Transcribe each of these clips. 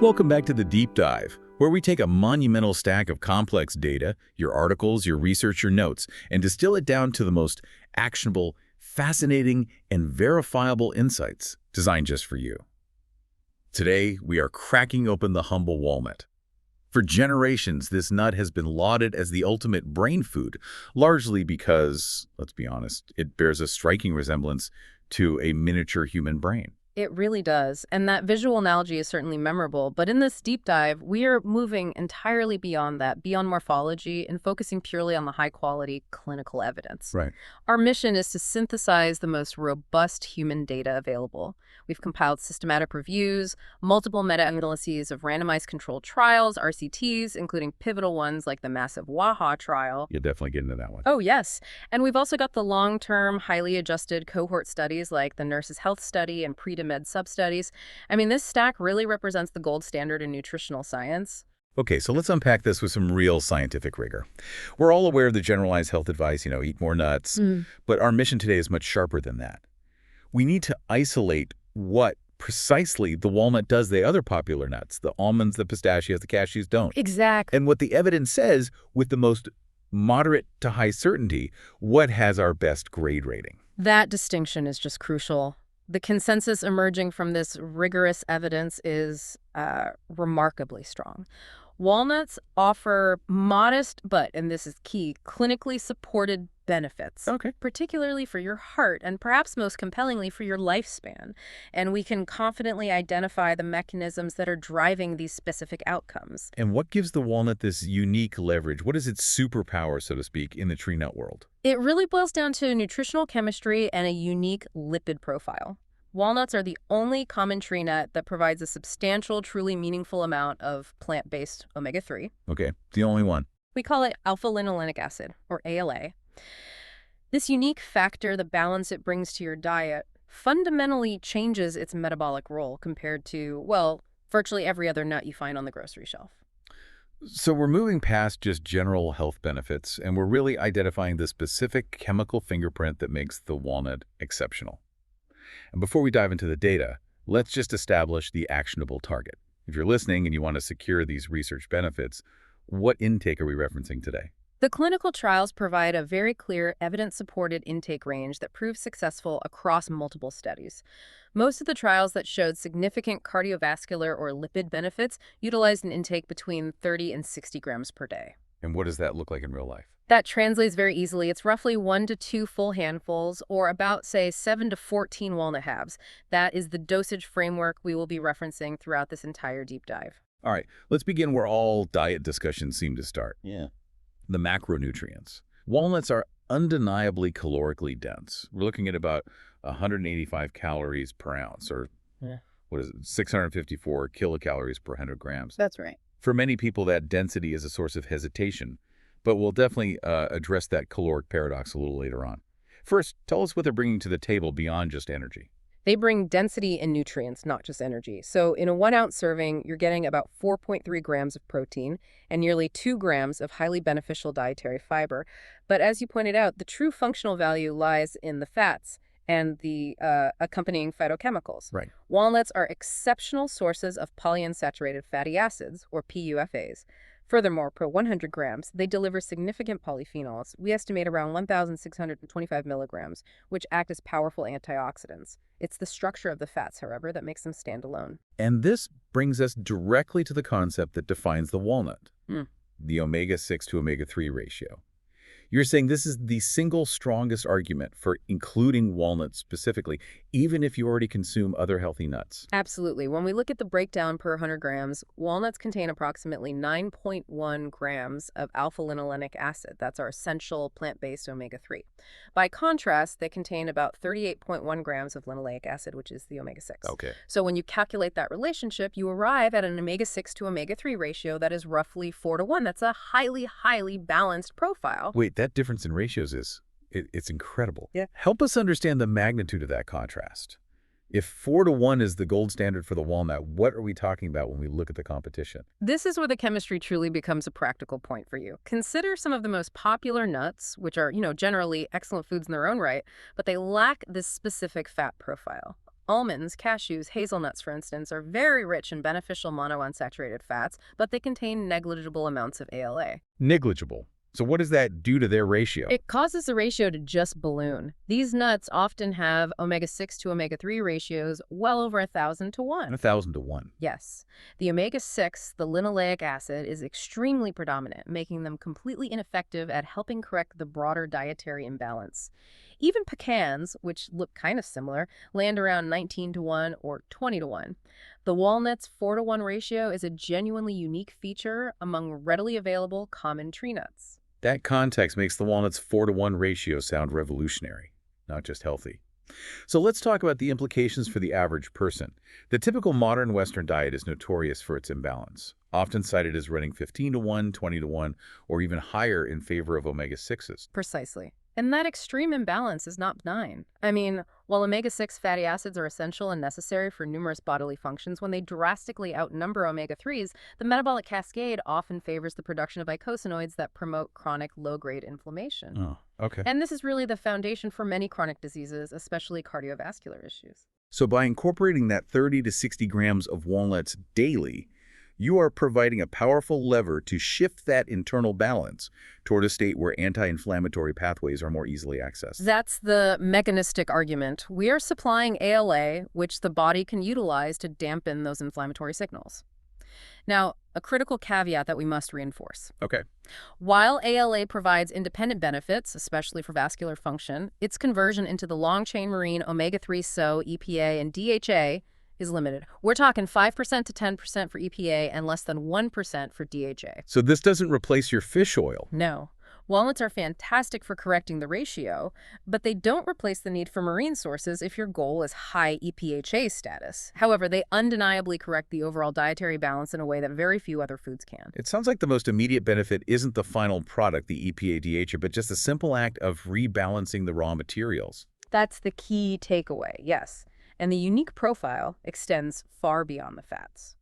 Welcome back to the Deep Dive, where we take a monumental stack of complex data, your articles, your research, your notes, and distill it down to the most actionable, fascinating, and verifiable insights designed just for you. Today, we are cracking open the humble walnut. For generations, this nut has been lauded as the ultimate brain food, largely because, let's be honest, it bears a striking resemblance to a miniature human brain. It really does, and that visual analogy is certainly memorable, but in this deep dive, we are moving entirely beyond that, beyond morphology, and focusing purely on the high-quality clinical evidence. Right. Our mission is to synthesize the most robust human data available. We've compiled systematic reviews, multiple meta-analyses of randomized controlled trials, RCTs, including pivotal ones like the massive WAHA trial. You'll definitely get into that one. Oh, yes. And we've also got the long-term, highly adjusted cohort studies like the Nurses' Health Study and Pre-to-Med sub-studies. I mean, this stack really represents the gold standard in nutritional science. Okay, so let's unpack this with some real scientific rigor. We're all aware of the generalized health advice, eat more nuts, but our mission today is much sharper than that. We need to isolate what precisely the walnut does the other popular nuts, the almonds, the pistachios, the cashews don't. Exactly. And what the evidence says with the most moderate to high certainty, what has our best grade rating. That distinction is just crucial. The consensus emerging from this rigorous evidence is remarkably strong. Walnuts offer modest but, and this is key, clinically supported benefits, particularly for your heart and perhaps most compellingly for your lifespan. And we can confidently identify the mechanisms that are driving these specific outcomes. And what gives the walnut this unique leverage? What is its superpower, so to speak, in the tree nut world? It really boils down to nutritional chemistry and a unique lipid profile. Walnuts are the only common tree nut that provides a substantial, truly meaningful amount of plant-based omega-3. Okay, the only one. We call it alpha-linolenic acid, or ALA. This unique factor, the balance it brings to your diet, fundamentally changes its metabolic role compared to, well, virtually every other nut you find on the grocery shelf. So we're moving past just general health benefits, and we're really identifying the specific chemical fingerprint that makes the walnut exceptional. And before we dive into the data, let's just establish the actionable target. If you're listening and you want to secure these research benefits, what intake are we referencing today? The clinical trials provide a very clear, evidence-supported intake range that proves successful across multiple studies. Most of the trials that showed significant cardiovascular or lipid benefits utilized an intake between 30 and 60 grams per day. And what does that look like in real life? That translates very easily. It's roughly 1 to 2 full handfuls, or about, say, 7 to 14 walnut halves. That is the dosage framework we will be referencing throughout this entire deep dive. All right, let's begin where all diet discussions seem to start. Yeah. The macronutrients. Walnuts are undeniably calorically dense. We're looking at about 185 calories per ounce, or what is it, 654 kilocalories per 100 grams. That's right. For many people, that density is a source of hesitation, but we'll definitely address that caloric paradox a little later on. First, tell us what they're bringing to the table beyond just energy. They bring density and nutrients, not just energy. So in a 1-ounce serving, you're getting about 4.3 grams of protein and nearly 2 grams of highly beneficial dietary fiber. But as you pointed out, the true functional value lies in the fats and the accompanying phytochemicals. Right. Walnuts are exceptional sources of polyunsaturated fatty acids, or PUFAs. Furthermore, per 100 grams, they deliver significant polyphenols. We estimate around 1,625 milligrams, which act as powerful antioxidants. It's the structure of the fats, however, that makes them stand alone. And this brings us directly to the concept that defines the walnut, the omega-6 to omega-3 ratio. You're saying this is the single strongest argument for including walnuts specifically, even if you already consume other healthy nuts. Absolutely. When we look at the breakdown per 100 grams, walnuts contain approximately 9.1 grams of alpha-linolenic acid. That's our essential plant-based omega-3. By contrast, they contain about 38.1 grams of linoleic acid, which is the omega-6. Okay. So when you calculate that relationship, you arrive at an omega-6 to omega-3 ratio that is roughly 4 to 1. That's a highly, highly balanced profile. Wait, that difference in ratios it's incredible. Yeah. Help us understand the magnitude of that contrast. If 4 to 1 is the gold standard for the walnut, what are we talking about when we look at the competition? This is where the chemistry truly becomes a practical point for you. Consider some of the most popular nuts, which are, generally excellent foods in their own right, but they lack this specific fat profile. Almonds, cashews, hazelnuts, for instance, are very rich in beneficial monounsaturated fats, but they contain negligible amounts of ALA. Negligible. So what does that do to their ratio? It causes the ratio to just balloon. These nuts often have omega-6 to omega-3 ratios well over 1,000 to 1. 1,000 to 1. Yes. The omega-6, the linoleic acid, is extremely predominant, making them completely ineffective at helping correct the broader dietary imbalance. Even pecans, which look kind of similar, land around 19 to 1 or 20 to 1. The walnuts' 4 to 1 ratio is a genuinely unique feature among readily available common tree nuts. That context makes the walnuts' 4 to 1 ratio sound revolutionary, not just healthy. So let's talk about the implications for the average person. The typical modern Western diet is notorious for its imbalance, often cited as running 15 to 1, 20 to 1, or even higher in favor of omega-6s. Precisely. And that extreme imbalance is not benign. I mean, while omega-6 fatty acids are essential and necessary for numerous bodily functions, when they drastically outnumber omega-3s, the metabolic cascade often favors the production of eicosanoids that promote chronic low-grade inflammation. Oh, okay. And this is really the foundation for many chronic diseases, especially cardiovascular issues. So by incorporating that 30 to 60 grams of walnuts daily, you are providing a powerful lever to shift that internal balance toward a state where anti-inflammatory pathways are more easily accessed. That's the mechanistic argument. We are supplying ALA, which the body can utilize to dampen those inflammatory signals. Now, a critical caveat that we must reinforce. Okay. While ALA provides independent benefits, especially for vascular function, its conversion into the long-chain marine omega-3 SO, EPA, and DHA is limited. We're talking 5% to 10% for EPA and less than 1% for DHA. So this doesn't replace your fish oil. No. Walnuts are fantastic for correcting the ratio, but they don't replace the need for marine sources if your goal is high EPHA status. However, they undeniably correct the overall dietary balance in a way that very few other foods can. It sounds like the most immediate benefit isn't the final product, the EPA, DHA, but just a simple act of rebalancing the raw materials. That's the key takeaway, yes. And the unique profile extends far beyond the fats.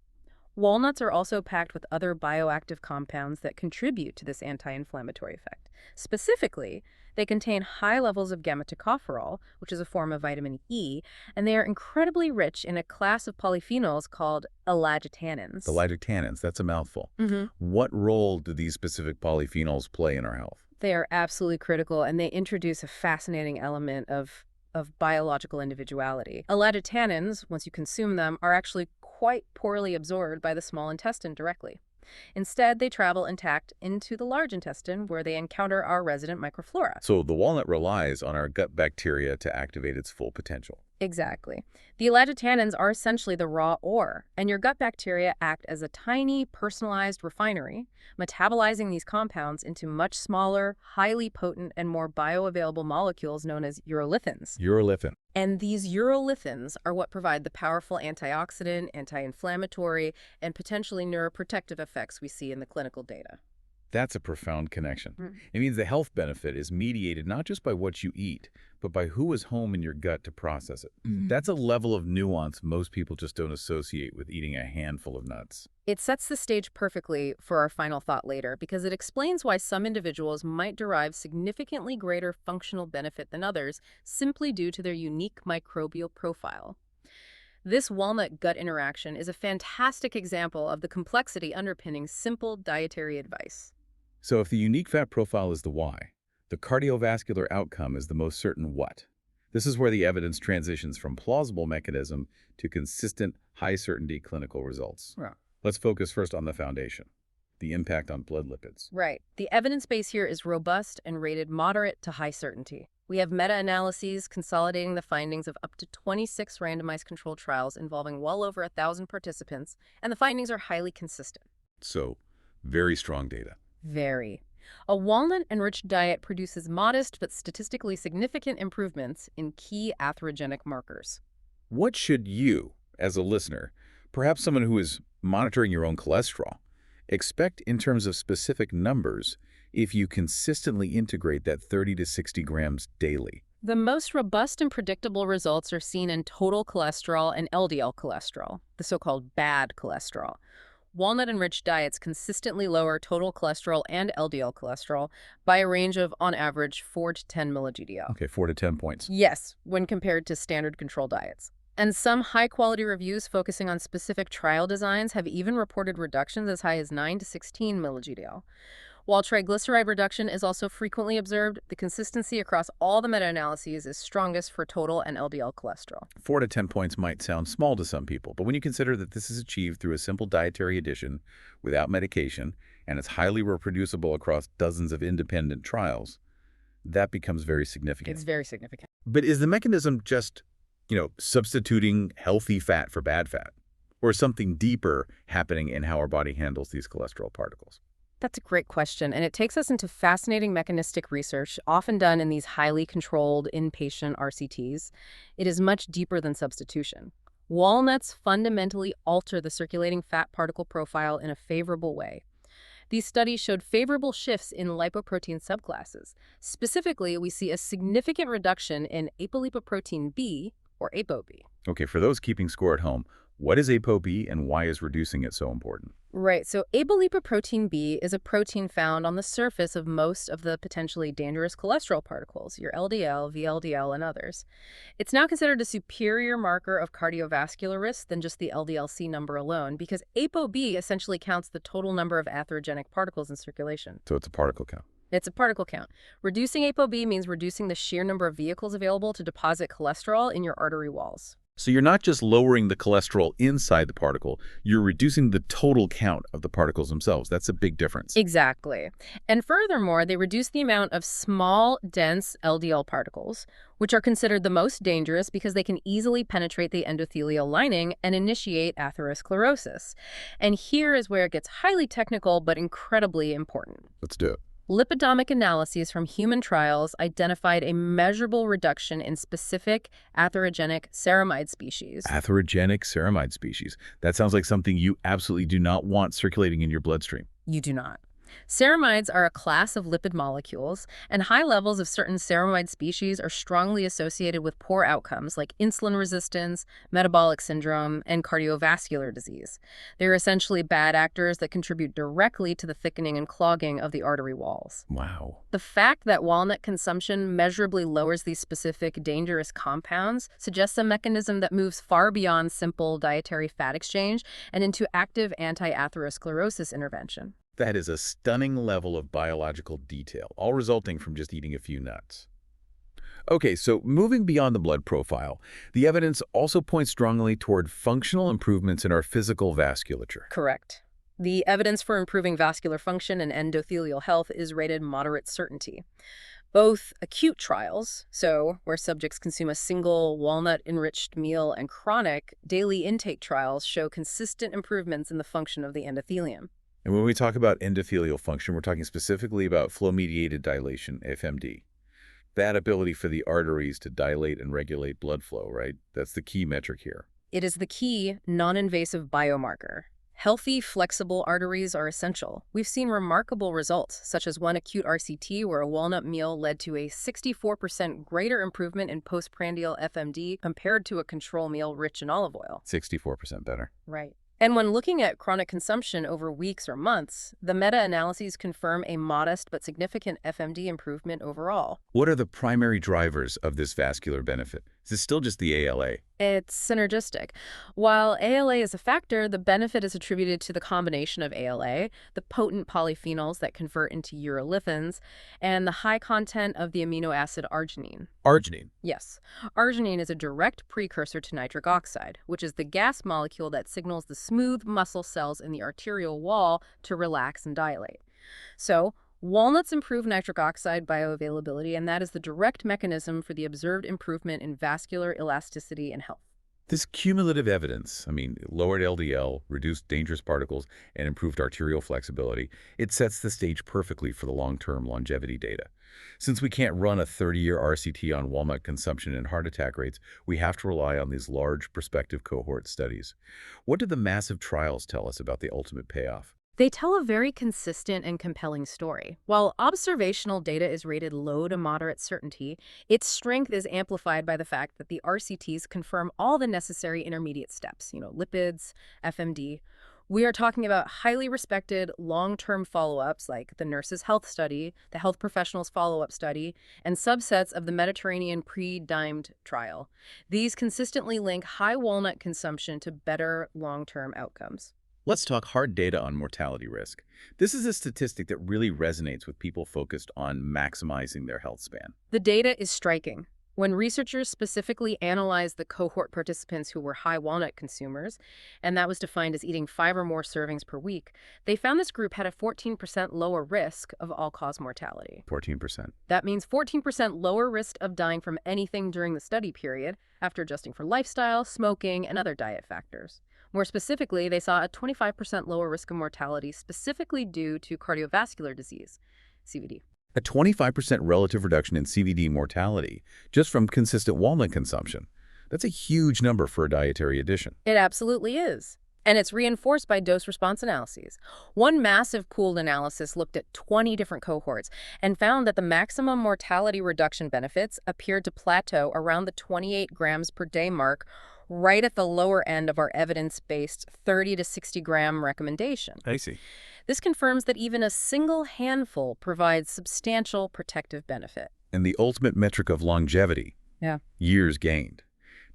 Walnuts are also packed with other bioactive compounds that contribute to this anti-inflammatory effect. Specifically, they contain high levels of gamma-tocopherol, which is a form of vitamin E, and they are incredibly rich in a class of polyphenols called elagitannins. Elagitannins, that's a mouthful. Mm-hmm. What role do these specific polyphenols play in our health? They are absolutely critical, and they introduce a fascinating element of biological individuality. Elagitannins, once you consume them, are actually quite poorly absorbed by the small intestine directly. Instead, they travel intact into the large intestine where they encounter our resident microflora. So the walnut relies on our gut bacteria to activate its full potential. Exactly. The elagitannins are essentially the raw ore, and your gut bacteria act as a tiny, personalized refinery, metabolizing these compounds into much smaller, highly potent, and more bioavailable molecules known as urolithins. Urolithin. And these urolithins are what provide the powerful antioxidant, anti-inflammatory, and potentially neuroprotective effects we see in the clinical data. That's a profound connection. It means the health benefit is mediated not just by what you eat, but by who is home in your gut to process it. That's a level of nuance most people just don't associate with eating a handful of nuts. It sets the stage perfectly for our final thought later because it explains why some individuals might derive significantly greater functional benefit than others simply due to their unique microbial profile. This walnut-gut interaction is a fantastic example of the complexity underpinning simple dietary advice. So if the unique fat profile is the why, the cardiovascular outcome is the most certain what. This is where the evidence transitions from plausible mechanism to consistent, high-certainty clinical results. Yeah. Let's focus first on the foundation, the impact on blood lipids. Right. The evidence base here is robust and rated moderate to high certainty. We have meta-analyses consolidating the findings of up to 26 randomized controlled trials involving well over 1,000 participants, and the findings are highly consistent. So, very strong data. Very. A walnut-enriched diet produces modest but statistically significant improvements in key atherogenic markers. What should you, as a listener, perhaps someone who is monitoring your own cholesterol, expect in terms of specific numbers if you consistently integrate that 30 to 60 grams daily? The most robust and predictable results are seen in total cholesterol and LDL cholesterol, the so-called bad cholesterol. Walnut-enriched diets consistently lower total cholesterol and LDL cholesterol by a range of, on average, 4 to 10 milligdl. Okay, 4 to 10 points. Yes, when compared to standard control diets. And some high-quality reviews focusing on specific trial designs have even reported reductions as high as 9 to 16 mg/dL. While triglyceride reduction is also frequently observed, the consistency across all the meta-analyses is strongest for total and LDL cholesterol. 4 to 10 points might sound small to some people, but when you consider that this is achieved through a simple dietary addition without medication, and it's highly reproducible across dozens of independent trials, that becomes very significant. It's very significant. But is the mechanism just, substituting healthy fat for bad fat? Or is something deeper happening in how our body handles these cholesterol particles? That's a great question, and it takes us into fascinating mechanistic research, often done in these highly controlled inpatient RCTs. It is much deeper than substitution. Walnuts fundamentally alter the circulating fat particle profile in a favorable way. These studies showed favorable shifts in lipoprotein subclasses. Specifically, we see a significant reduction in apolipoprotein B, or ApoB. Okay, for those keeping score at home, what is ApoB and why is reducing it so important? Right, so apolipoprotein B is a protein found on the surface of most of the potentially dangerous cholesterol particles, your LDL, VLDL, and others. It's now considered a superior marker of cardiovascular risk than just the LDL-C number alone, because ApoB essentially counts the total number of atherogenic particles in circulation. So it's a particle count. It's a particle count. Reducing ApoB means reducing the sheer number of vehicles available to deposit cholesterol in your artery walls. So you're not just lowering the cholesterol inside the particle, you're reducing the total count of the particles themselves. That's a big difference. Exactly. And furthermore, they reduce the amount of small, dense LDL particles, which are considered the most dangerous because they can easily penetrate the endothelial lining and initiate atherosclerosis. And here is where it gets highly technical but incredibly important. Let's do it. Lipidomic analyses from human trials identified a measurable reduction in specific atherogenic ceramide species. Atherogenic ceramide species. That sounds like something you absolutely do not want circulating in your bloodstream. You do not. Ceramides are a class of lipid molecules, and high levels of certain ceramide species are strongly associated with poor outcomes like insulin resistance, metabolic syndrome, and cardiovascular disease. They're essentially bad actors that contribute directly to the thickening and clogging of the artery walls. Wow. The fact that walnut consumption measurably lowers these specific dangerous compounds suggests a mechanism that moves far beyond simple dietary fat exchange and into active anti-atherosclerosis intervention. That is a stunning level of biological detail, all resulting from just eating a few nuts. Okay, so moving beyond the blood profile, the evidence also points strongly toward functional improvements in our physical vasculature. Correct. The evidence for improving vascular function and endothelial health is rated moderate certainty. Both acute trials, so where subjects consume a single walnut-enriched meal, and chronic daily intake trials show consistent improvements in the function of the endothelium. And when we talk about endothelial function, we're talking specifically about flow-mediated dilation, FMD. That ability for the arteries to dilate and regulate blood flow, right? That's the key metric here. It is the key non-invasive biomarker. Healthy, flexible arteries are essential. We've seen remarkable results, such as one acute RCT where a walnut meal led to a 64% greater improvement in postprandial FMD compared to a control meal rich in olive oil. 64% better. Right. And when looking at chronic consumption over weeks or months, the meta-analyses confirm a modest but significant FMD improvement overall. What are the primary drivers of this vascular benefit? Is this still just the ALA? It's synergistic. While ALA is a factor, the benefit is attributed to the combination of ALA, the potent polyphenols that convert into urolithins, and the high content of the amino acid arginine. Arginine? Yes. Arginine is a direct precursor to nitric oxide, which is the gas molecule that signals the smooth muscle cells in the arterial wall to relax and dilate. So, walnuts improve nitric oxide bioavailability, and that is the direct mechanism for the observed improvement in vascular elasticity and health. This cumulative evidence, lowered LDL, reduced dangerous particles, and improved arterial flexibility, it sets the stage perfectly for the long-term longevity data. Since we can't run a 30-year RCT on walnut consumption and heart attack rates, we have to rely on these large prospective cohort studies. What do the massive trials tell us about the ultimate payoff? They tell a very consistent and compelling story. While observational data is rated low to moderate certainty, its strength is amplified by the fact that the RCTs confirm all the necessary intermediate steps, lipids, FMD. We are talking about highly respected long-term follow-ups like the Nurses' Health Study, the Health Professionals Follow-Up Study, and subsets of the Mediterranean Pre-Dimed Trial. These consistently link high walnut consumption to better long-term outcomes. Let's talk hard data on mortality risk. This is a statistic that really resonates with people focused on maximizing their health span. The data is striking. When researchers specifically analyzed the cohort participants who were high walnut consumers, and that was defined as eating 5 or more servings per week, they found this group had a 14% lower risk of all-cause mortality. 14%. That means 14% lower risk of dying from anything during the study period after adjusting for lifestyle, smoking, and other diet factors. More specifically, they saw a 25% lower risk of mortality specifically due to cardiovascular disease, CVD. A 25% relative reduction in CVD mortality just from consistent walnut consumption. That's a huge number for a dietary addition. It absolutely is. And it's reinforced by dose-response analyses. One massive pooled analysis looked at 20 different cohorts and found that the maximum mortality reduction benefits appeared to plateau around the 28 grams per day mark, right at the lower end of our evidence-based 30 to 60 gram recommendation. I see. This confirms that even a single handful provides substantial protective benefit. And the ultimate metric of longevity, Yeah. years gained.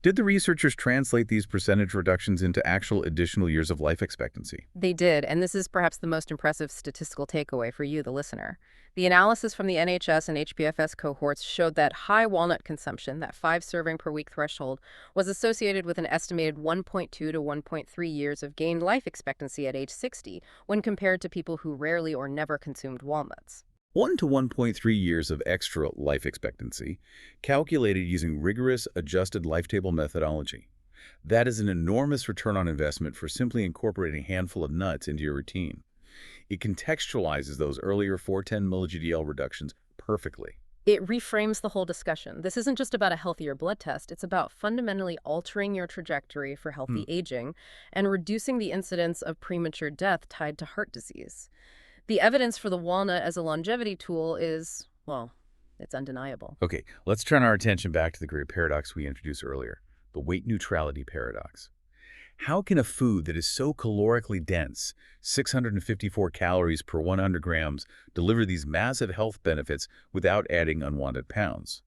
Did the researchers translate these percentage reductions into actual additional years of life expectancy? They did, and this is perhaps the most impressive statistical takeaway for you, the listener. The analysis from the NHS and HPFS cohorts showed that high walnut consumption, that 5 serving per week threshold, was associated with an estimated 1.2 to 1.3 years of gained life expectancy at age 60 when compared to people who rarely or never consumed walnuts. 1 to 1.3 years of extra life expectancy, calculated using rigorous adjusted life table methodology. That is an enormous return on investment for simply incorporating a handful of nuts into your routine. It contextualizes those earlier 410 mg/dL reductions perfectly. It reframes the whole discussion. This isn't just about a healthier blood test. It's about fundamentally altering your trajectory for healthy aging and reducing the incidence of premature death tied to heart disease. The evidence for the walnut as a longevity tool is, well, it's undeniable. Okay, let's turn our attention back to the great paradox we introduced earlier, the weight neutrality paradox. How can a food that is so calorically dense, 654 calories per 100 grams, deliver these massive health benefits without adding unwanted pounds?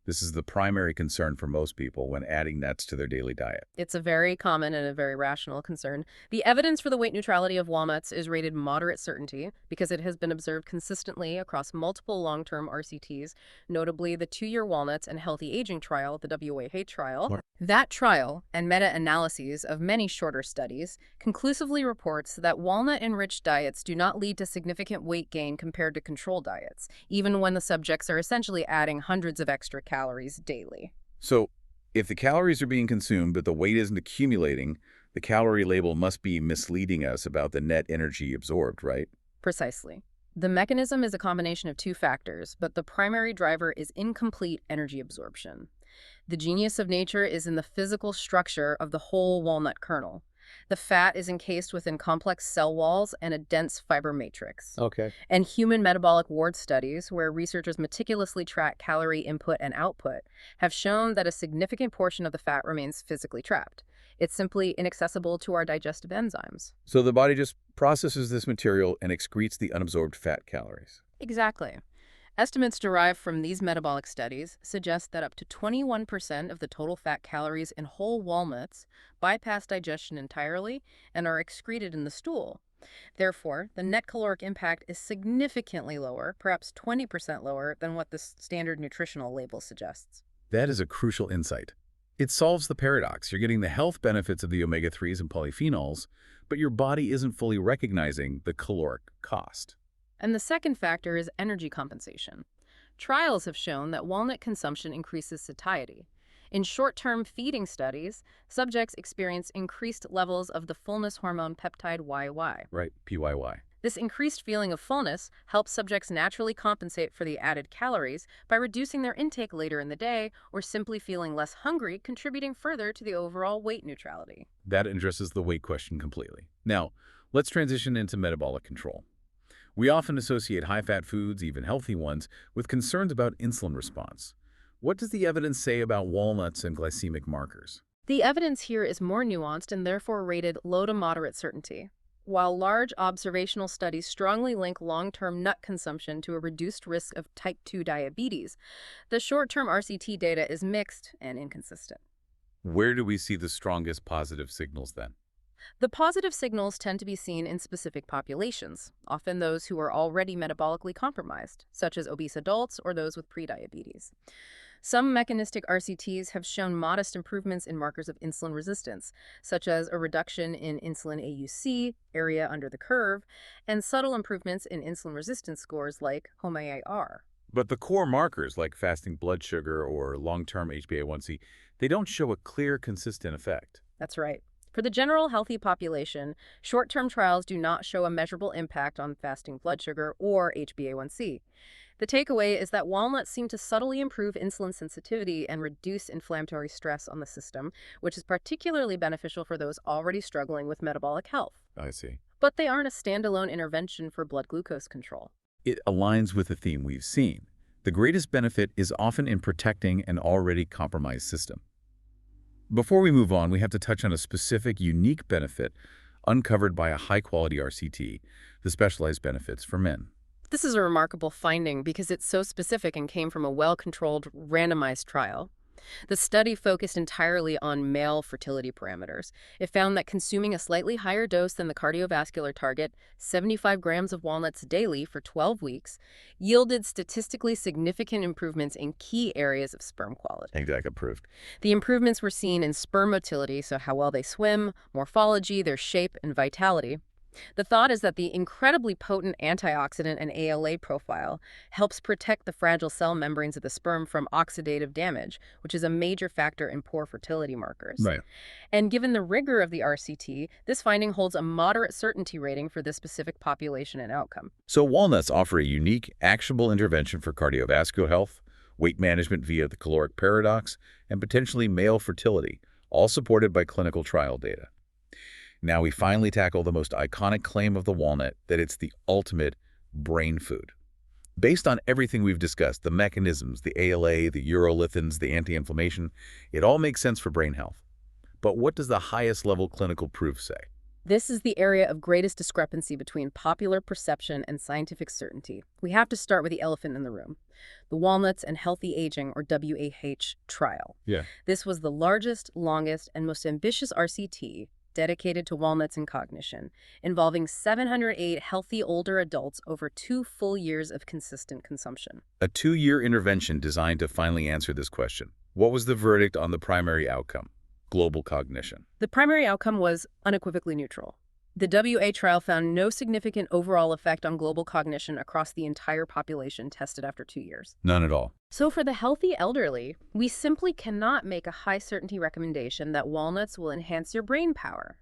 This is the primary concern for most people when adding nuts to their daily diet. It's a very common and a very rational concern. The evidence for the weight neutrality of walnuts is rated moderate certainty because it has been observed consistently across multiple long-term RCTs, notably the 2-year walnuts and healthy aging trial, the WAHA trial. What? That trial and meta-analyses of many shorter studies conclusively reports that walnut-enriched diets do not lead to significant weight gain compared to control diets, even when the subjects are essentially adding hundreds of extra calories daily. So, if the calories are being consumed but the weight isn't accumulating, the calorie label must be misleading us about the net energy absorbed, right? Precisely. The mechanism is a combination of 2 factors, but the primary driver is incomplete energy absorption. The genius of nature is in the physical structure of the whole walnut kernel. The fat is encased within complex cell walls and a dense fiber matrix. Okay. And human metabolic ward studies, where researchers meticulously track calorie input and output, have shown that a significant portion of the fat remains physically trapped. It's simply inaccessible to our digestive enzymes. So the body just processes this material and excretes the unabsorbed fat calories. Exactly. Estimates derived from these metabolic studies suggest that up to 21% of the total fat calories in whole walnuts bypass digestion entirely and are excreted in the stool. Therefore, the net caloric impact is significantly lower, perhaps 20% lower, than what the standard nutritional label suggests. That is a crucial insight. It solves the paradox. You're getting the health benefits of the omega-3s and polyphenols, but your body isn't fully recognizing the caloric cost. And the second factor is energy compensation. Trials have shown that walnut consumption increases satiety. In short-term feeding studies, subjects experience increased levels of the fullness hormone peptide YY. Right, PYY. This increased feeling of fullness helps subjects naturally compensate for the added calories by reducing their intake later in the day or simply feeling less hungry, contributing further to the overall weight neutrality. That addresses the weight question completely. Now, let's transition into metabolic control. We often associate high-fat foods, even healthy ones, with concerns about insulin response. What does the evidence say about walnuts and glycemic markers? The evidence here is more nuanced and therefore rated low to moderate certainty. While large observational studies strongly link long-term nut consumption to a reduced risk of type 2 diabetes, the short-term RCT data is mixed and inconsistent. Where do we see the strongest positive signals then? The positive signals tend to be seen in specific populations, often those who are already metabolically compromised, such as obese adults or those with prediabetes. Some mechanistic RCTs have shown modest improvements in markers of insulin resistance, such as a reduction in insulin AUC, area under the curve, and subtle improvements in insulin resistance scores like HOMA-IR. But the core markers like fasting blood sugar or long-term HbA1c, they don't show a clear, consistent effect. That's right. For the general healthy population, short-term trials do not show a measurable impact on fasting blood sugar or HbA1c. The takeaway is that walnuts seem to subtly improve insulin sensitivity and reduce inflammatory stress on the system, which is particularly beneficial for those already struggling with metabolic health. I see. But they aren't a standalone intervention for blood glucose control. It aligns with the theme we've seen. The greatest benefit is often in protecting an already compromised system. Before we move on, we have to touch on a specific, unique benefit uncovered by a high-quality RCT, the specialized benefits for men. This is a remarkable finding because it's so specific and came from a well-controlled, randomized trial. The study focused entirely on male fertility parameters. It found that consuming a slightly higher dose than the cardiovascular target, 75 grams of walnuts daily for 12 weeks, yielded statistically significant improvements in key areas of sperm quality. Exactly, approved. The improvements were seen in sperm motility, so how well they swim, morphology, their shape, and vitality. The thought is that the incredibly potent antioxidant and ALA profile helps protect the fragile cell membranes of the sperm from oxidative damage, which is a major factor in poor fertility markers. Right. And given the rigor of the RCT, this finding holds a moderate certainty rating for this specific population and outcome. So walnuts offer a unique, actionable intervention for cardiovascular health, weight management via the caloric paradox, and potentially male fertility, all supported by clinical trial data. Now we finally tackle the most iconic claim of the walnut, that it's the ultimate brain food. Based on everything we've discussed, the mechanisms, the ALA, the urolithins, the anti-inflammation, it all makes sense for brain health. But what does the highest level clinical proof say? This is the area of greatest discrepancy between popular perception and scientific certainty. We have to start with the elephant in the room, the Walnuts and Healthy Aging, or WAH, trial. Yeah. This was the largest, longest, and most ambitious RCT dedicated to walnuts and cognition, involving 708 healthy older adults over 2 full years of consistent consumption. A 2-year intervention designed to finally answer this question. What was the verdict on the primary outcome? Global cognition. The primary outcome was unequivocally neutral. The WA trial found no significant overall effect on global cognition across the entire population tested after 2 years. None at all. So for the healthy elderly, we simply cannot make a high certainty recommendation that walnuts will enhance your brain power.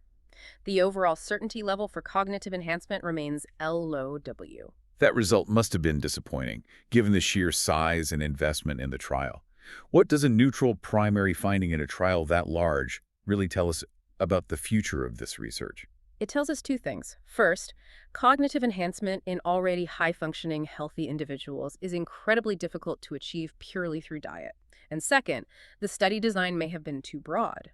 The overall certainty level for cognitive enhancement remains low W. That result must have been disappointing, given the sheer size and investment in the trial. What does a neutral primary finding in a trial that large really tell us about the future of this research? It tells us 2 things. First, cognitive enhancement in already high-functioning, healthy individuals is incredibly difficult to achieve purely through diet. And second, the study design may have been too broad.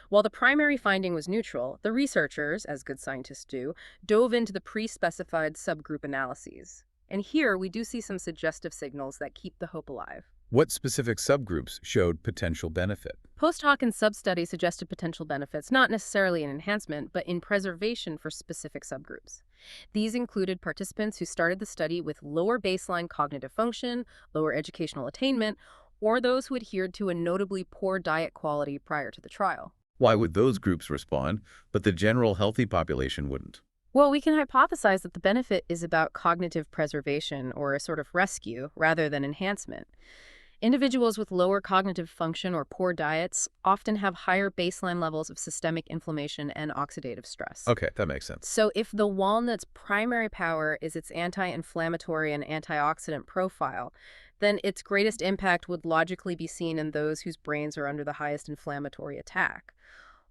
While the primary finding was neutral, the researchers, as good scientists do, dove into the pre-specified subgroup analyses. And here, we do see some suggestive signals that keep the hope alive. What specific subgroups showed potential benefit? Post hoc and sub-studies suggested potential benefits, not necessarily in enhancement, but in preservation for specific subgroups. These included participants who started the study with lower baseline cognitive function, lower educational attainment, or those who adhered to a notably poor diet quality prior to the trial. Why would those groups respond, but the general healthy population wouldn't? Well, we can hypothesize that the benefit is about cognitive preservation, or a sort of rescue, rather than enhancement. Individuals with lower cognitive function or poor diets often have higher baseline levels of systemic inflammation and oxidative stress. Okay, that makes sense. So if the walnut's primary power is its anti-inflammatory and antioxidant profile, then its greatest impact would logically be seen in those whose brains are under the highest inflammatory attack.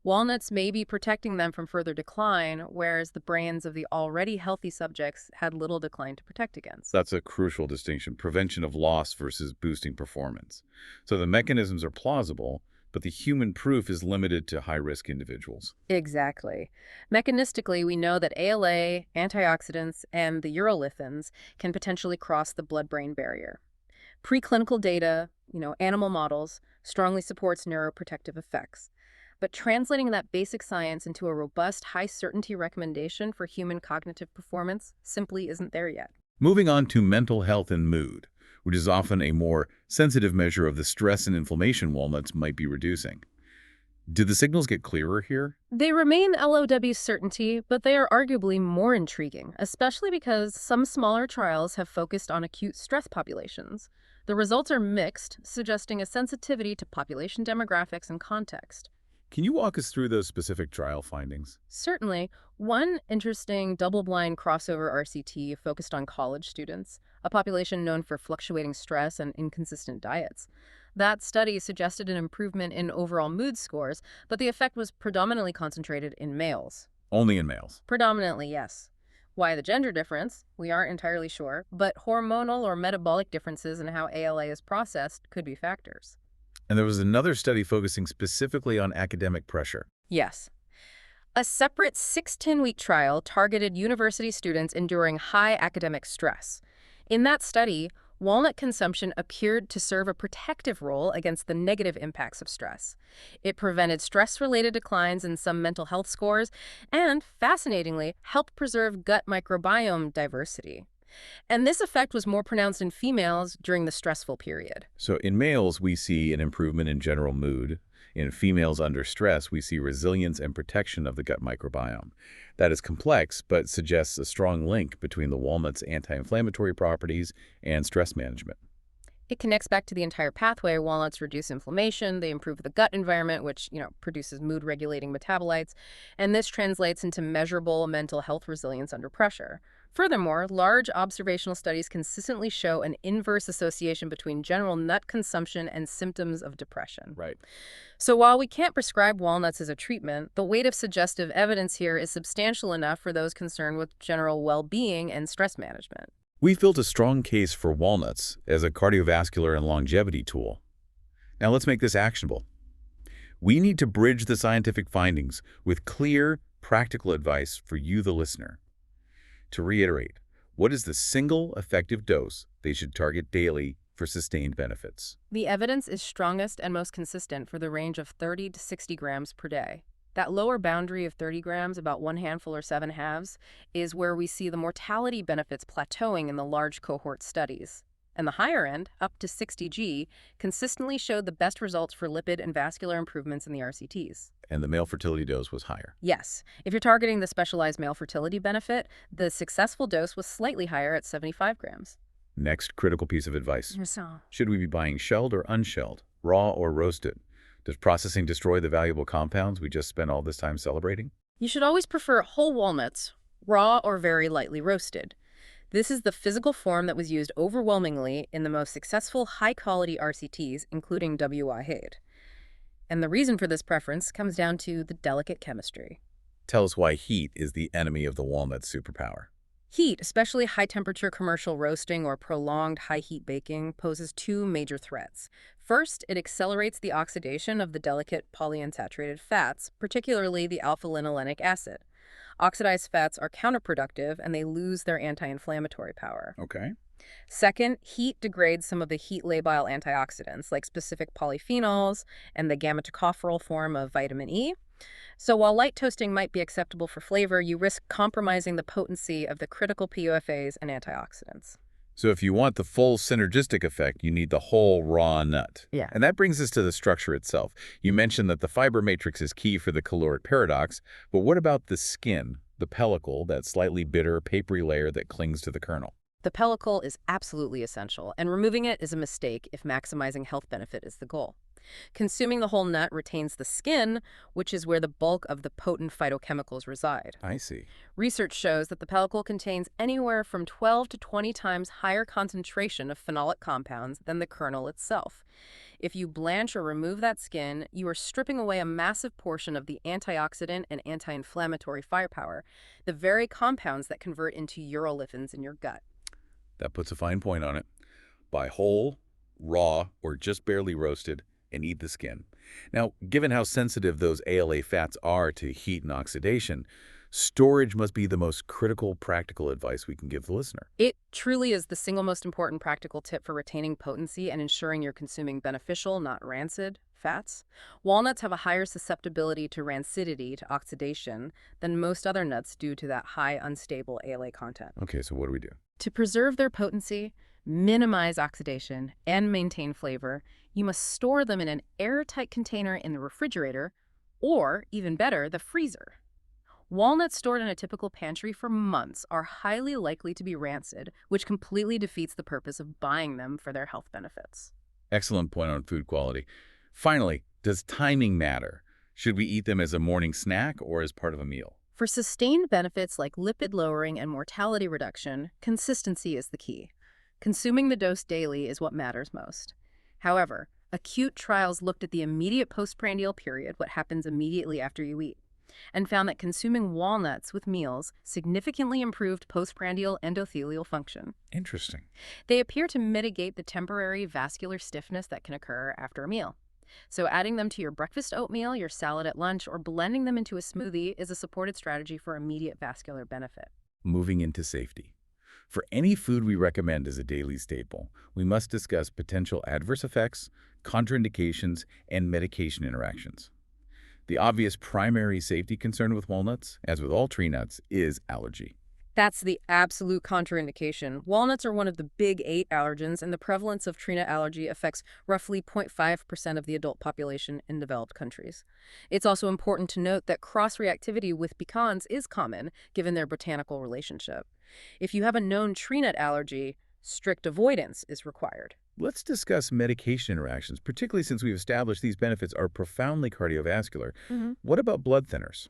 Walnuts may be protecting them from further decline, whereas the brains of the already healthy subjects had little decline to protect against. That's a crucial distinction, prevention of loss versus boosting performance. So the mechanisms are plausible, but the human proof is limited to high-risk individuals. Exactly. Mechanistically, we know that ALA, antioxidants, and the urolithins can potentially cross the blood-brain barrier. Preclinical data, animal models, strongly supports neuroprotective effects. But translating that basic science into a robust, high-certainty recommendation for human cognitive performance simply isn't there yet. Moving on to mental health and mood, which is often a more sensitive measure of the stress and inflammation walnuts might be reducing. Do the signals get clearer here? They remain LOW certainty, but they are arguably more intriguing, especially because some smaller trials have focused on acute stress populations. The results are mixed, suggesting a sensitivity to population demographics and context. Can you walk us through those specific trial findings? Certainly, one interesting double-blind crossover RCT focused on college students, a population known for fluctuating stress and inconsistent diets. That study suggested an improvement in overall mood scores, but the effect was predominantly concentrated in males. Only in males. Predominantly, yes. Why the gender difference? We aren't entirely sure, but hormonal or metabolic differences in how ALA is processed could be factors. And there was another study focusing specifically on academic pressure. Yes. A separate 6-10-week trial targeted university students enduring high academic stress. In that study, walnut consumption appeared to serve a protective role against the negative impacts of stress. It prevented stress-related declines in some mental health scores and, fascinatingly, helped preserve gut microbiome diversity. And this effect was more pronounced in females during the stressful period. So in males, we see an improvement in general mood. In females under stress, we see resilience and protection of the gut microbiome. That is complex, but suggests a strong link between the walnut's anti-inflammatory properties and stress management. It connects back to the entire pathway. Walnuts reduce inflammation, they improve the gut environment, which, produces mood-regulating metabolites, and this translates into measurable mental health resilience under pressure. Furthermore, large observational studies consistently show an inverse association between general nut consumption and symptoms of depression. Right. So while we can't prescribe walnuts as a treatment, the weight of suggestive evidence here is substantial enough for those concerned with general well-being and stress management. We've built a strong case for walnuts as a cardiovascular and longevity tool. Now let's make this actionable. We need to bridge the scientific findings with clear, practical advice for you, the listener. To reiterate, what is the single effective dose they should target daily for sustained benefits? The evidence is strongest and most consistent for the range of 30 to 60 grams per day. That lower boundary of 30 grams, about 1 handful or 7 halves, is where we see the mortality benefits plateauing in the large cohort studies. And the higher end, up to 60 G, consistently showed the best results for lipid and vascular improvements in the RCTs. And the male fertility dose was higher. Yes. If you're targeting the specialized male fertility benefit, the successful dose was slightly higher at 75 grams. Next critical piece of advice. So, Should we be buying shelled or unshelled, raw or roasted? Does processing destroy the valuable compounds we just spent all this time celebrating? you should always prefer whole walnuts, raw or very lightly roasted. This is the physical form that was used overwhelmingly in the most successful high-quality RCTs, including WAHA. And the reason for this preference comes down to the delicate chemistry. Tell us why heat is the enemy of the walnut's superpower. Heat, especially high-temperature commercial roasting or prolonged high-heat baking, poses two major threats. First, it accelerates the oxidation of the delicate polyunsaturated fats, particularly the alpha-linolenic acid. Oxidized fats are counterproductive and they lose their anti-inflammatory power. Okay. Second, heat degrades some of the heat-labile antioxidants, like specific polyphenols and the gamma-tocopherol form of vitamin E. So while light toasting might be acceptable for flavor, you risk compromising the potency of the critical POFAs and antioxidants. So if you want the full synergistic effect, you need the whole raw nut. Yeah. And that brings us to the structure itself. You mentioned that the fiber matrix is key for the caloric paradox, but what about the skin, the pellicle, that slightly bitter, papery layer that clings to the kernel? The pellicle is absolutely essential, and removing it is a mistake if maximizing health benefit is the goal. Consuming the whole nut retains the skin, which is where the bulk of the potent phytochemicals reside. I see. Research shows that the pellicle contains anywhere from 12 to 20 times higher concentration of phenolic compounds than the kernel itself. If you blanch or remove that skin, you are stripping away a massive portion of the antioxidant and anti-inflammatory firepower, the very compounds that convert into urolithins in your gut. That puts a fine point on it. Buy whole, raw, or just barely roasted, and eat the skin. Now, given how sensitive those ALA fats are to heat and oxidation, storage must be the most critical practical advice we can give the listener. It truly is the single most important practical tip for retaining potency and ensuring you're consuming beneficial, not rancid, fats. Walnuts have a higher susceptibility to rancidity, to oxidation, than most other nuts due to that high unstable ALA content. Okay, so what do we do? To preserve their potency, minimize oxidation, and maintain flavor, you must store them in an airtight container in the refrigerator, or, even better, the freezer. Walnuts stored in a typical pantry for months are highly likely to be rancid, which completely defeats the purpose of buying them for their health benefits. Excellent point on food quality. Finally, does timing matter? Should we eat them as a morning snack or as part of a meal? For sustained benefits like lipid lowering and mortality reduction, consistency is the key. Consuming the dose daily is what matters most. However, acute trials looked at the immediate postprandial period, what happens immediately after you eat, and found that consuming walnuts with meals significantly improved postprandial endothelial function. Interesting. They appear to mitigate the temporary vascular stiffness that can occur after a meal. So adding them to your breakfast oatmeal, your salad at lunch, or blending them into a smoothie is a supported strategy for immediate vascular benefit. Moving into safety. For any food we recommend as a daily staple, we must discuss potential adverse effects, contraindications, and medication interactions. The obvious primary safety concern with walnuts, as with all tree nuts, is allergy. That's the absolute contraindication. Walnuts are one of the big 8 allergens, and the prevalence of tree nut allergy affects roughly 0.5% of the adult population in developed countries. It's also important to note that cross-reactivity with pecans is common, given their botanical relationship. If you have a known tree nut allergy, strict avoidance is required. Let's discuss medication interactions, particularly since we've established these benefits are profoundly cardiovascular. What about blood thinners?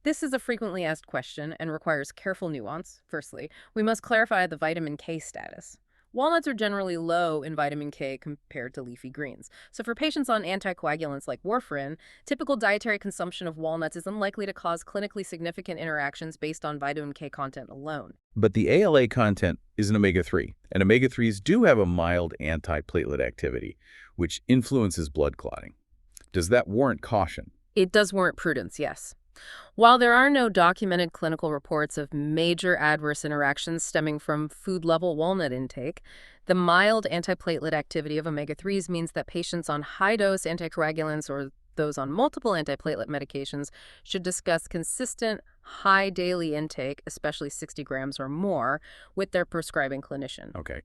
This is a frequently asked question and requires careful nuance. Firstly, we must clarify the vitamin K status. Walnuts are generally low in vitamin K compared to leafy greens. So for patients on anticoagulants like warfarin, typical dietary consumption of walnuts is unlikely to cause clinically significant interactions based on vitamin K content alone. But the ALA content is an omega-3, and omega-3s do have a mild antiplatelet activity, which influences blood clotting. Does that warrant caution? It does warrant prudence, yes. While there are no documented clinical reports of major adverse interactions stemming from food-level walnut intake, the mild antiplatelet activity of omega-3s means that patients on high-dose anticoagulants or those on multiple antiplatelet medications should discuss consistent, high daily intake, especially 60 grams or more, with their prescribing clinician. Okay.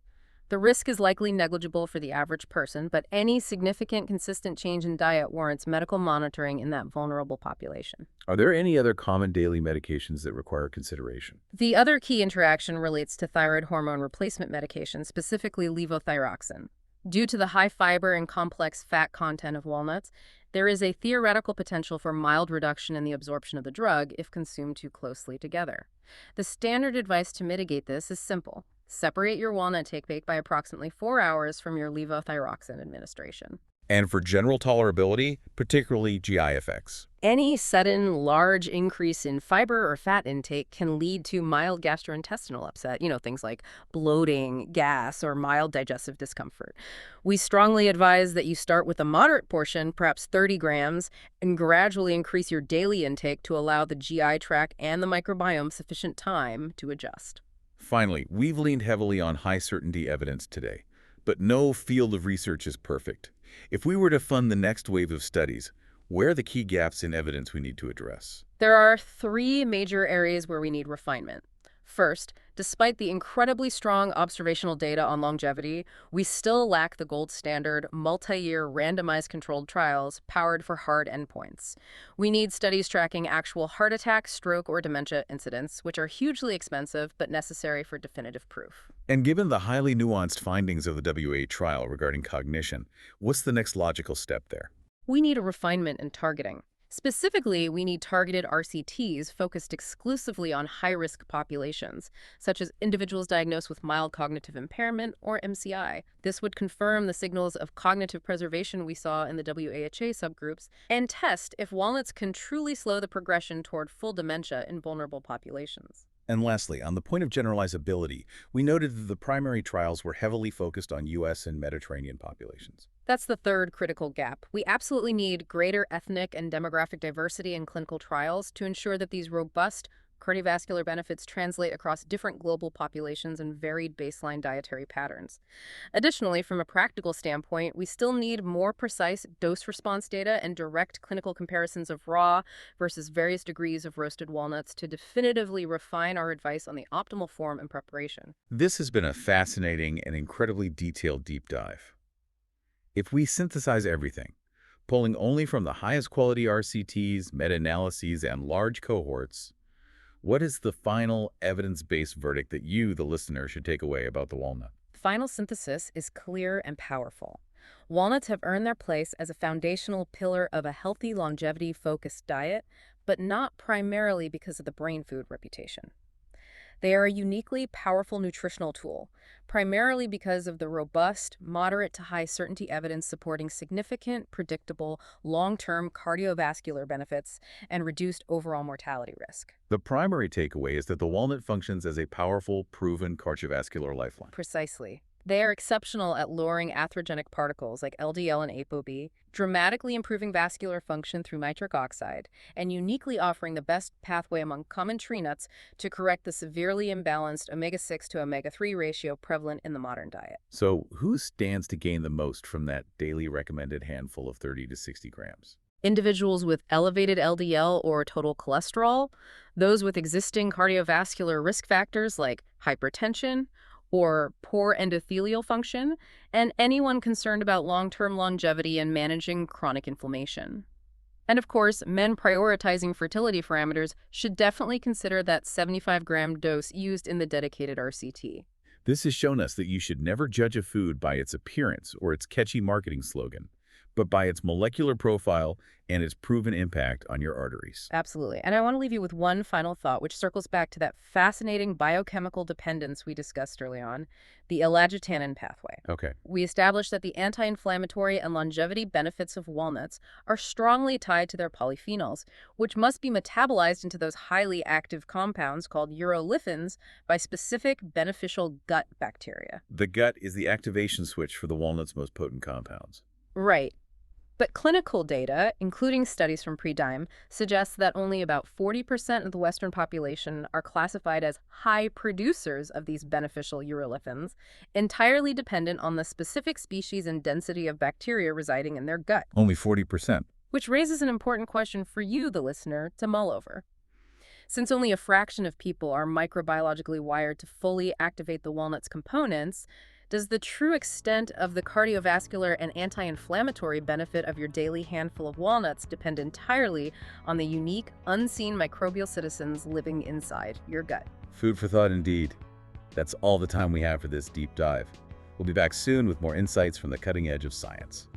The risk is likely negligible for the average person, but any significant consistent change in diet warrants medical monitoring in that vulnerable population. Are there any other common daily medications that require consideration? The other key interaction relates to thyroid hormone replacement medication, specifically levothyroxine. Due to the high fiber and complex fat content of walnuts, there is a theoretical potential for mild reduction in the absorption of the drug if consumed too closely together. The standard advice to mitigate this is simple. Separate your walnut take by approximately 4 hours from your levothyroxine administration. And for general tolerability, particularly GI effects? Any sudden large increase in fiber or fat intake can lead to mild gastrointestinal upset, things like bloating, gas, or mild digestive discomfort. We strongly advise that you start with a moderate portion, perhaps 30 grams, and gradually increase your daily intake to allow the GI tract and the microbiome sufficient time to adjust. Finally, we've leaned heavily on high-certainty evidence today, but no field of research is perfect. If we were to fund the next wave of studies, where are the key gaps in evidence we need to address? There are 3 major areas where we need refinement. First, despite the incredibly strong observational data on longevity, we still lack the gold standard multi-year randomized controlled trials powered for hard endpoints. We need studies tracking actual heart attack, stroke, or dementia incidents, which are hugely expensive but necessary for definitive proof. And given the highly nuanced findings of the WAHA trial regarding cognition, what's the next logical step there? We need a refinement in targeting. Specifically, we need targeted RCTs focused exclusively on high-risk populations, such as individuals diagnosed with mild cognitive impairment or MCI. This would confirm the signals of cognitive preservation we saw in the WAHA subgroups and test if walnuts can truly slow the progression toward full dementia in vulnerable populations. And lastly, on the point of generalizability, we noted that the primary trials were heavily focused on U.S. and Mediterranean populations. That's the third critical gap. We absolutely need greater ethnic and demographic diversity in clinical trials to ensure that these robust cardiovascular benefits translate across different global populations and varied baseline dietary patterns. Additionally, from a practical standpoint, we still need more precise dose-response data and direct clinical comparisons of raw versus various degrees of roasted walnuts to definitively refine our advice on the optimal form and preparation. This has been a fascinating and incredibly detailed deep dive. If we synthesize everything, pulling only from the highest quality RCTs, meta-analyses, and large cohorts, what is the final evidence-based verdict that you, the listener, should take away about the walnut? Final synthesis is clear and powerful. Walnuts have earned their place as a foundational pillar of a healthy, longevity-focused diet, but not primarily because of the brain food reputation. They are a uniquely powerful nutritional tool, primarily because of the robust, moderate to high certainty evidence supporting significant, predictable, long-term cardiovascular benefits and reduced overall mortality risk. The primary takeaway is that the walnut functions as a powerful, proven cardiovascular lifeline. Precisely. They are exceptional at lowering atherogenic particles like LDL and ApoB, dramatically improving vascular function through nitric oxide, and uniquely offering the best pathway among common tree nuts to correct the severely imbalanced omega-6 to omega-3 ratio prevalent in the modern diet. So who stands to gain the most from that daily recommended handful of 30 to 60 grams? Individuals with elevated LDL or total cholesterol, those with existing cardiovascular risk factors like hypertension, or poor endothelial function, and anyone concerned about long-term longevity and managing chronic inflammation. And of course, men prioritizing fertility parameters should definitely consider that 75-gram dose used in the dedicated RCT. This has shown us that you should never judge a food by its appearance or its catchy marketing slogan, but by its molecular profile and its proven impact on your arteries. Absolutely. And I want to leave you with one final thought, which circles back to that fascinating biochemical dependence we discussed early on, the elagitonin pathway. Okay. We established that the anti-inflammatory and longevity benefits of walnuts are strongly tied to their polyphenols, which must be metabolized into those highly active compounds called urolithins by specific beneficial gut bacteria. The gut is the activation switch for the walnut's most potent compounds. Right. But clinical data, including studies from pre-DIME, suggests that only about 40% of the Western population are classified as high producers of these beneficial urolithins, entirely dependent on the specific species and density of bacteria residing in their gut. Only 40%. Which raises an important question for you, the listener, to mull over. Since only a fraction of people are microbiologically wired to fully activate the walnut's components, does the true extent of the cardiovascular and anti-inflammatory benefit of your daily handful of walnuts depend entirely on the unique, unseen microbial citizens living inside your gut? Food for thought indeed. That's all the time we have for this deep dive. We'll be back soon with more insights from the cutting edge of science.